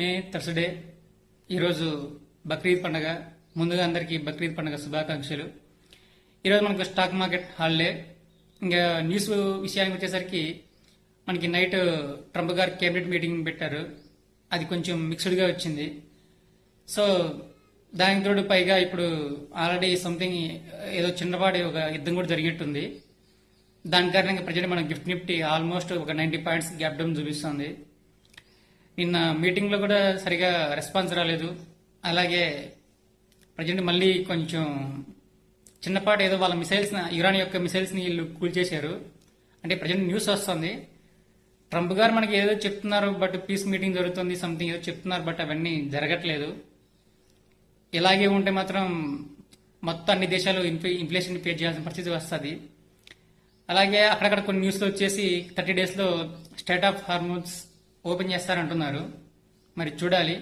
మే Thursday ఈరోజు బక్రీద్ పండుగ. ముందుగా అందరికీ బక్రీద్ పండుగ శుభాకాంక్షలు. ఈరోజు మనకు స్టాక్ మార్కెట్ హాలిడే. ఇంకా న్యూస్ విషయానికి వచ్చేసరికి మనకి నైట్ ట్రంప్ గారు కేబినెట్ మీటింగ్ పెట్టారు. అది కొంచెం మిక్స్డ్గా వచ్చింది. సో దానికి తోడు పైగా ఇప్పుడు ఆల్రెడీ సంథింగ్ ఏదో చిన్నపాటి ఒక యుద్ధం కూడా జరిగినట్టుంది. దాని కారణంగా ప్రజెంట్ మన గిఫ్ట్ నిఫ్టీ ఆల్మోస్ట్ ఒక 90 పాయింట్స్ గ్యాప్ డౌన్ చూపిస్తుంది. నిన్న మీటింగ్లో కూడా సరిగా రెస్పాన్స్ రాలేదు. అలాగే ప్రజెంట్ మళ్ళీ కొంచెం చిన్నపాటి ఏదో వాళ్ళ ఇరాన్ యొక్క మిసైల్స్ని వీళ్ళు కూల్చేశారు. అంటే ప్రజెంట్ న్యూస్ వస్తుంది, ట్రంప్ గారు మనకి ఏదో చెప్తున్నారు, బట్ పీస్ మీటింగ్ జరుగుతుంది సంథింగ్ ఏదో చెప్తున్నారు, బట్ అవన్నీ జరగట్లేదు. ఇలాగే ఉంటే మాత్రం మొత్తం అన్ని దేశాలు ఇన్ఫ్లేషన్ ఫేస్ చేయాల్సిన పరిస్థితి వస్తుంది. అలాగే అక్కడక్కడ కొన్ని న్యూస్లో వచ్చేసి 30 డేస్లో స్టేట్ ఆఫ్ హార్మోన్స్ ఓపెన్ చేస్తారంటున్నారు. మరి చూడాలి.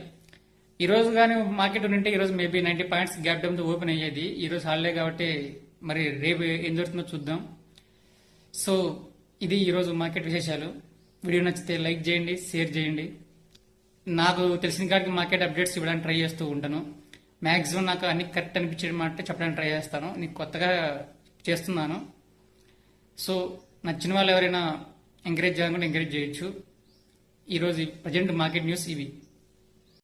ఈరోజు కానీ మార్కెట్ ఉంటే ఈరోజు మేబీ 90 పాయింట్స్ గ్యాప్ డౌన్తో ఓపెన్ అయ్యేది. ఈరోజు హాలిడే కాబట్టి మరి రేపు ఏం జరుగుతుందో చూద్దాం. సో ఇది ఈరోజు మార్కెట్ విశేషాలు. వీడియో నచ్చితే లైక్ చేయండి, షేర్ చేయండి. నాకు తెలిసిన కాడికి మార్కెట్ అప్డేట్స్ ఇవ్వడానికి ట్రై చేస్తూ ఉంటాను. మ్యాక్సిమం నాకు అన్ని కరెక్ట్ అనిపించే మాట చెప్పడానికి ట్రై చేస్తాను. నీకు కొత్తగా చేస్తున్నాను. సో నచ్చిన వాళ్ళు ఎవరైనా ఎంకరేజ్ చేయాలనుకుంటే ఎంకరేజ్ చేయొచ్చు. ఈరోజు ప్రజెంట్ మార్కెట్ న్యూస్ ఇవి.